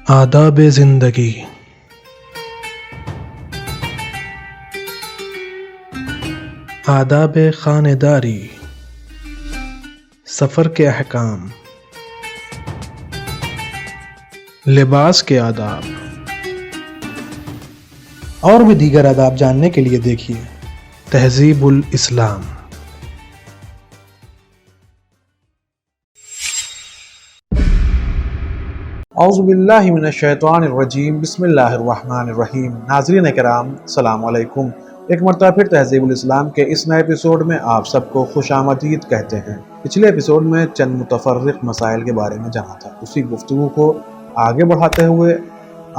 آداب زندگی۔ آداب خانہ داری، سفر کے احکام، لباس کے آداب اور بھی دیگر آداب جاننے کے لیے دیکھیے تہذیب الاسلام۔ اعوذ باللہ من الشیطان الرجیم، بسم اللہ الرحمن الرحیم۔ ناظرین کرام، السلام علیکم۔ ایک مرتبہ پھر تہذیب الاسلام کے اس نئے ایپیسوڈ میں آپ سب کو خوش آمدید کہتے ہیں۔ پچھلے ایپیسوڈ میں چند متفرق مسائل کے بارے میں جانا تھا، اسی گفتگو کو آگے بڑھاتے ہوئے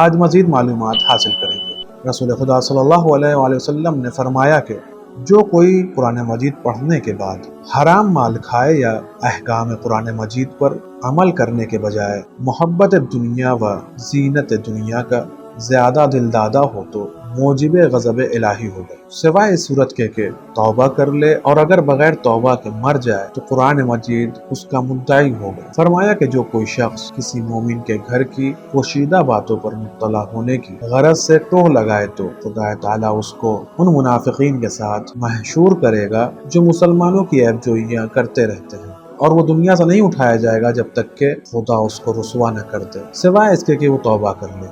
آج مزید معلومات حاصل کریں گے۔ رسول خدا صلی اللہ علیہ وآلہ وسلم نے فرمایا کہ جو کوئی قرآن مجید پڑھنے کے بعد حرام مال کھائے یا احکام قرآن مجید پر عمل کرنے کے بجائے محبت دنیا و زینت دنیا کا زیادہ دلدادہ ہو تو موجب غضب الہی ہوگا، سوائے اس صورت کے کہ توبہ کر لے، اور اگر بغیر توبہ کے مر جائے تو قرآن مجید اس کا مدعی ہوگا۔ فرمایا کہ جو کوئی شخص کسی مومن کے گھر کی پوشیدہ باتوں پر مطلع ہونے کی غرض سے ٹوہ لگائے تو خدا تعالیٰ اس کو ان منافقین کے ساتھ محشور کرے گا جو مسلمانوں کی عیب جوئیاں کرتے رہتے ہیں، اور وہ دنیا سے نہیں اٹھایا جائے گا جب تک کہ خدا اس کو رسوا نہ کر دے، سوائے اس کے کہ وہ توبہ کر لے۔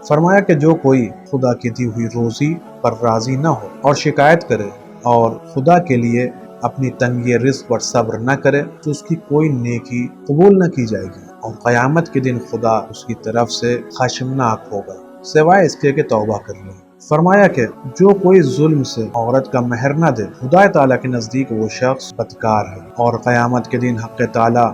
فرمایا کہ جو کوئی خدا کی دی ہوئی روزی پر راضی نہ ہو اور شکایت کرے اور خدا کے لیے اپنی تنگی رزق پر صبر نہ کرے تو اس کی کوئی نیکی قبول نہ کی جائے گی، اور قیامت کے دن خدا اس کی طرف سے خشمناک ہوگا، سوائے اس کے کہ توبہ کر لے۔ فرمایا کہ جو کوئی ظلم سے عورت کا مہر نہ دے، خدا تعالیٰ کے نزدیک وہ شخص بدکار ہے، اور قیامت کے دن حق تعالیٰ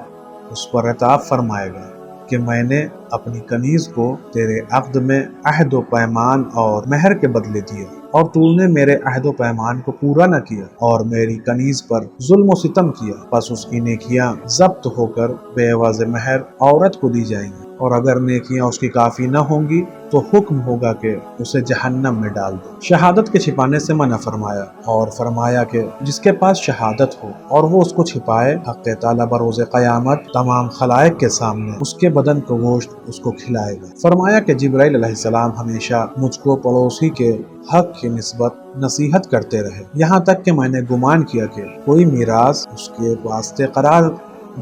اس پر عطاب فرمائے گا کہ میں نے اپنی کنیز کو تیرے عقد میں عہد و پیمان اور مہر کے بدلے دیا، اور تو نے میرے عہد و پیمان کو پورا نہ کیا اور میری کنیز پر ظلم و ستم کیا، پس اس کی نیکیاں ضبط ہو کر بے عوض مہر عورت کو دی جائیں گی، اور اگر نیکیاں اس کی کافی نہ ہوں گی تو حکم ہوگا کہ اسے جہنم میں ڈال دو۔ شہادت کے چھپانے سے منع فرمایا، اور فرمایا کہ جس کے پاس شہادت ہو اور وہ اس کو چھپائے، حق تعالیٰ بروز قیامت تمام خلائق کے سامنے اس کے بدن کو گوشت اس کو کھلائے گا۔ فرمایا کہ جبرائیل علیہ السلام ہمیشہ مجھ کو پڑوسی کے حق کی نسبت نصیحت کرتے رہے، یہاں تک کہ میں نے گمان کیا کہ کوئی میراث اس کے واسطے قرار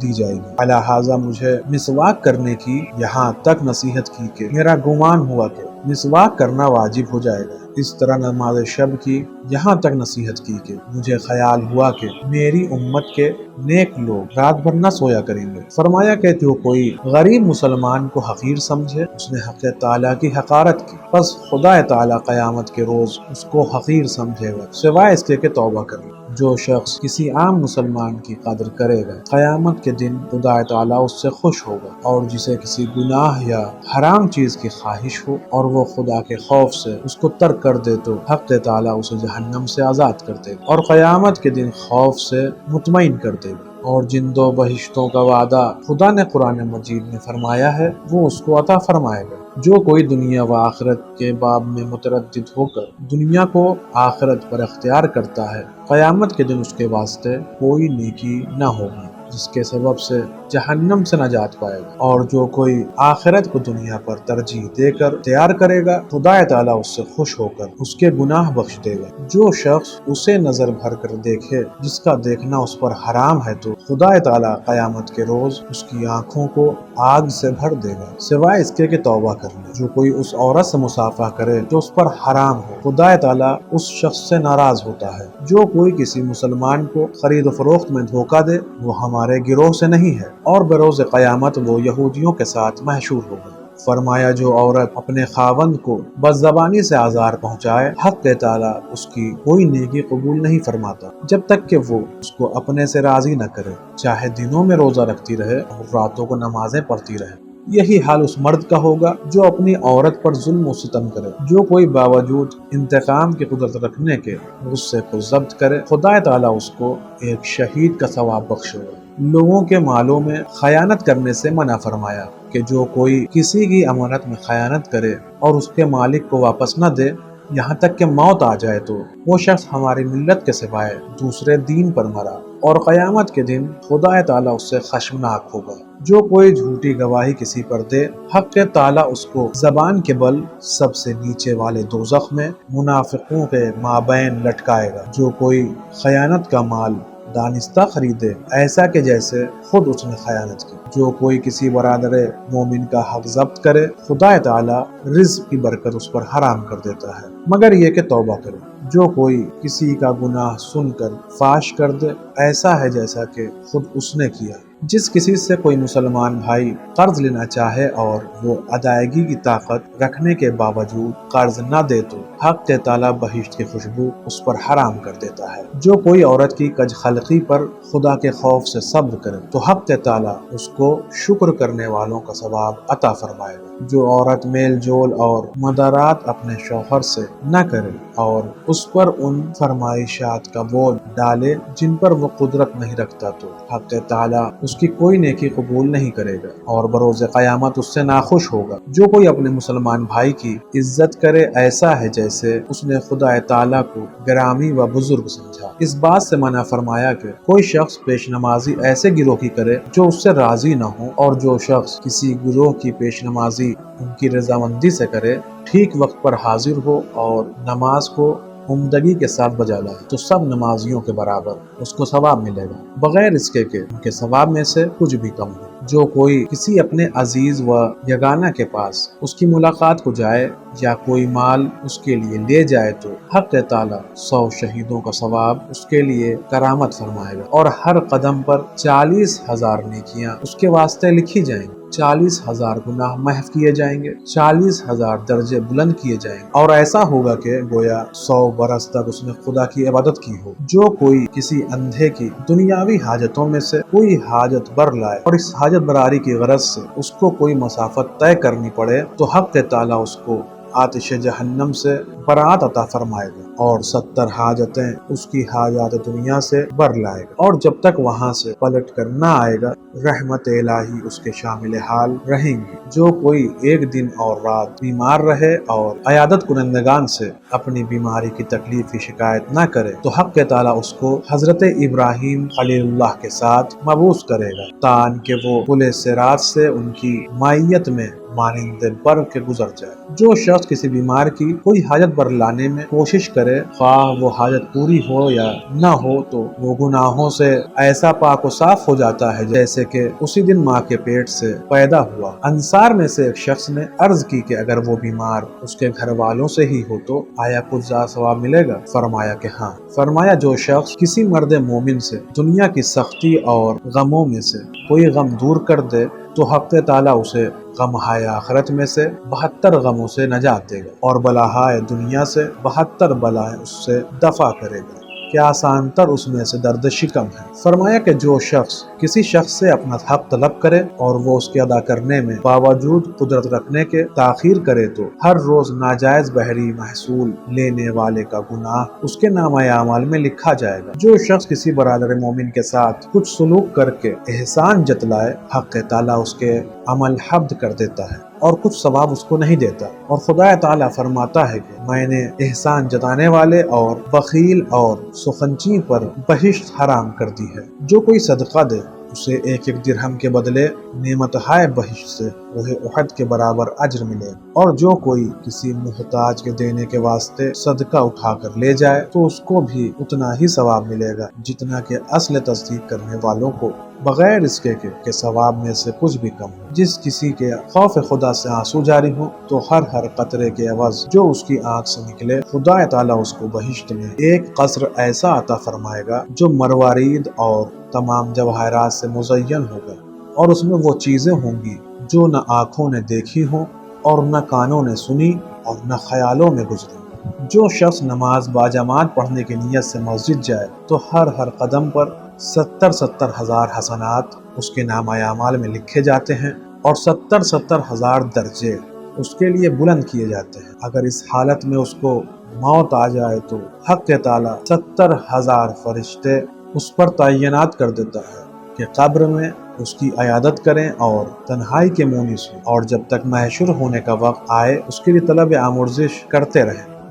دی جائے گی، لہٰذا مجھے مسواک کرنے کی یہاں تک نصیحت کی کہ میرا گمان ہوا کہ مسواک کرنا واجب ہو جائے گا۔ اس طرح نماز شب کی یہاں تک نصیحت کی کہ مجھے خیال ہوا کہ میری امت کے نیک لوگ رات بھر نہ سویا کریں گے۔ فرمایا کہ جو کوئی غریب مسلمان کو حقیر سمجھے اس نے حق تعالیٰ کی حقارت کی، پس خدا تعالیٰ قیامت کے روز اس کو حقیر سمجھے گا، سوائے اس کے کہ توبہ کرے۔ جو شخص کسی عام مسلمان کی قدر کرے گا، قیامت کے دن خدا تعالیٰ اس سے خوش ہوگا، اور جسے کسی گناہ یا حرام چیز کی خواہش ہو اور وہ خدا کے خوف سے اس کو ترک کر دے تو حق تعالیٰ اسے جہنم سے آزاد کر دے گا، اور قیامت کے دن خوف سے مطمئن کر دے گا، اور جن دو بہشتوں کا وعدہ خدا نے قرآن مجید میں فرمایا ہے وہ اس کو عطا فرمائے گا۔ جو کوئی دنیا و آخرت کے باب میں متردد ہو کر دنیا کو آخرت پر اختیار کرتا ہے، قیامت کے دن اس کے واسطے کوئی نیکی نہ ہوگی جس کے سبب سے جہنم سے نجات پائے گا، اور جو کوئی آخرت کو دنیا پر ترجیح دے کر تیار کرے گا، خدا تعالیٰ اس سے خوش ہو کر اس کے گناہ بخش دے گا۔ جو شخص اسے نظر بھر کر دیکھے جس کا دیکھنا اس پر حرام ہے تو خدا تعالیٰ قیامت کے روز اس کی آنکھوں کو آگ سے بھر دے گا، سوائے اس کے کہ توبہ کر لے۔ جو کوئی اس عورت سے مصافحہ کرے جو اس پر حرام ہو، خدا تعالیٰ اس شخص سے ناراض ہوتا ہے۔ جو کوئی کسی مسلمان کو خرید و فروخت میں دھوکہ دے وہ ہمارے گروہ سے نہیں ہے، اور بروز قیامت وہ یہودیوں کے ساتھ محشور ہوگا۔ فرمایا جو عورت اپنے خاوند کو بد زبانی سے آزار پہنچائے، حق تعالیٰ اس کی کوئی نیکی قبول نہیں فرماتا جب تک کہ وہ اس کو اپنے سے راضی نہ کرے، چاہے دنوں میں روزہ رکھتی رہے اور راتوں کو نمازیں پڑھتی رہے۔ یہی حال اس مرد کا ہوگا جو اپنی عورت پر ظلم و ستم کرے۔ جو کوئی باوجود انتقام کی قدرت رکھنے کے غصے کو ضبط کرے، خدا تعالیٰ اس کو ایک شہید کا ثواب بخشے گا۔ لوگوں کے مالوں میں خیانت کرنے سے منع فرمایا کہ جو کوئی کسی کی امانت میں خیانت کرے اور اس کے مالک کو واپس نہ دے یہاں تک کہ موت آ جائے تو وہ شخص ہماری ملت کے سوائے دوسرے دین پر مرا، اور قیامت کے دن خدا تعالیٰ اس سے خشمناک ہوگا۔ جو کوئی جھوٹی گواہی کسی پر دے، حق تعالیٰ اس کو زبان کے بل سب سے نیچے والے دوزخ میں منافقوں کے مابین لٹکائے گا۔ جو کوئی خیانت کا مال دانستہ خریدے، ایسا کہ جیسے خود اس نے خیانت کی۔ جو کوئی کسی برادر مومن کا حق ضبط کرے، خدا تعالیٰ رزق کی برکت اس پر حرام کر دیتا ہے، مگر یہ کہ توبہ کرے۔ جو کوئی کسی کا گناہ سن کر فاش کر دے، ایسا ہے جیسا کہ خود اس نے کیا۔ جس کسی سے کوئی مسلمان بھائی قرض لینا چاہے اور وہ ادائیگی کی طاقت رکھنے کے باوجود قرض نہ دے تو حق تعالیٰ بہشت کی خوشبو اس پر حرام کر دیتا ہے۔ جو کوئی عورت کی کج خلقی پر خدا کے خوف سے صبر کرے تو حق تعالیٰ اس کو شکر کرنے والوں کا ثواب عطا فرمائے گا۔ جو عورت میل جول اور مدارات اپنے شوہر سے نہ کرے اور اس پر ان فرمائشات کا بوجھ ڈالے جن پر وہ قدرت نہیں رکھتا تو حق تعالیٰ اس کی کوئی نیکی قبول نہیں کرے گا اور بروز قیامت اس سے ناخوش ہوگا۔ جو کوئی اپنے مسلمان بھائی کی عزت کرے، ایسا ہے جیسے اس نے خدا تعالیٰ کو گرامی و بزرگ سمجھا۔ اس بات سے منع فرمایا کہ کوئی شخص پیش نمازی ایسے گروہ کی کرے جو اس سے راضی نہ ہو، اور جو شخص کسی گروہ کی پیش نمازی ان کی رضامندی سے کرے، ٹھیک وقت پر حاضر ہو اور نماز کو عمدگی کے ساتھ بجا لائے تو سب نمازیوں کے برابر اس کو ثواب ملے گا، بغیر اس کے کہ ان کے ثواب میں سے کچھ بھی کم ہو۔ جو کوئی کسی اپنے عزیز و یگانہ کے پاس اس کی ملاقات کو جائے یا کوئی مال اس کے لیے لے جائے تو حق تعالیٰ 100 شہیدوں کا ثواب اس کے لیے کرامت فرمائے گا، اور ہر قدم پر 40,000 نیکیاں اس کے واسطے لکھی جائیں گی، 40,000 گناہ محو کیے جائیں گے، 40,000 درجے بلند کیے جائیں گے، اور ایسا ہوگا کہ گویا 100 برس تک اس نے خدا کی عبادت کی ہو۔ جو کوئی کسی اندھے کی دنیاوی حاجتوں میں سے کوئی حاجت بر لائے اور اس حاجت براری کی غرض سے اس کو کوئی مسافت طے کرنی پڑے تو حق تعالیٰ اس کو آتش جہنم سے برات عطا فرمائے گا اور 70 حاجتیں اس کی حاجات دنیا سے بر لائے گا، اور جب تک وہاں سے پلٹ کر نہ آئے گا رحمت الہی اس کے شامل حال رہیں گی۔ جو کوئی ایک دن اور رات بیمار رہے اور عیادت کنندگان سے اپنی بیماری کی تکلیف کی شکایت نہ کرے تو حق تعالیٰ اس کو حضرت ابراہیم خلیل اللہ کے ساتھ مبعوث کرے گا، تان کہ وہ پل صراط سے ان کی معیت میں مانند برق کے گزر جائے۔ جو شخص کسی بیمار کی کوئی حاجت بر لانے میں کوشش کرے، خواہ وہ حاجت پوری ہو یا نہ ہو، تو وہ گناہوں سے ایسا پاک و صاف ہو جاتا ہے جیسے کہ اسی دن ماں کے پیٹ سے پیدا ہوا۔ انصار میں سے ایک شخص نے عرض کی کہ اگر وہ بیمار اس کے گھر والوں سے ہی ہو تو آیا کچھ زیادہ ثواب ملے گا؟ فرمایا کہ ہاں۔ فرمایا جو شخص کسی مرد مومن سے دنیا کی سختی اور غموں میں سے کوئی غم دور کر دے تو حق تعالیٰ اسے غم ہائے آخرت میں سے 72 غموں سے نجات دے گا اور بلاہائے دنیا سے 72 بلائیں اس سے دفع کرے گا کہ آسان تر اس میں سے درد شکم ہے۔ فرمایا کہ جو شخص کسی شخص سے اپنا حق طلب کرے اور وہ اس کے ادا کرنے میں باوجود قدرت رکھنے کے تاخیر کرے تو ہر روز ناجائز بحری محصول لینے والے کا گناہ اس کے نامہ اعمال میں لکھا جائے گا۔ جو شخص کسی برادر مومن کے ساتھ کچھ سلوک کر کے احسان جتلائے، حق تعالیٰ اس کے عمل حبد کر دیتا ہے اور کچھ ثواب اس کو نہیں دیتا، اور خدا تعالیٰ فرماتا ہے کہ میں نے احسان جتانے والے اور بخیل اور سخنچی پر بہشت حرام کر دی ہے۔ جو کوئی صدقہ دے اسے 1 درہم کے بدلے نعمت ہائے بہشت سے وہ احد کے برابر اجر ملے، اور جو کوئی کسی محتاج کے دینے کے واسطے صدقہ اٹھا کر لے جائے تو اس کو بھی اتنا ہی ثواب ملے گا جتنا کہ اصل تصدیق کرنے والوں کو، بغیر اس کے کہ ثواب میں سے کچھ بھی کم ہو۔ جس کسی کے خوف خدا سے آنسو جاری ہو تو ہر قطرے کے عوض جو اس کی آنکھ سے نکلے خدا تعالیٰ اس کو بہشت میں ایک قصر ایسا عطا فرمائے گا جو مروارید اور تمام جواہرات سے مزین ہوگا، اور اس میں وہ چیزیں ہوں گی جو نہ آنکھوں نے دیکھی ہوں اور نہ کانوں نے سنی اور نہ خیالوں میں گزری۔ جو شخص نماز باجماعت پڑھنے کی نیت سے مسجد جائے تو ہر قدم پر 70 ہزار حسنات اس کے نامہ اعمال میں لکھے جاتے ہیں اور 70 ہزار درجے اس کے لیے بلند کیے جاتے ہیں۔ اگر اس حالت میں اس کو موت آ جائے تو حق تعالیٰ 70 ہزار فرشتے اس پر تعینات کر دیتا ہے کہ قبر میں اس کی عیادت کریں اور تنہائی کے مونس ہوں، اور جب تک محشر ہونے کا وقت آئے اس کے لیے طلب آمرزش کرتے رہیں۔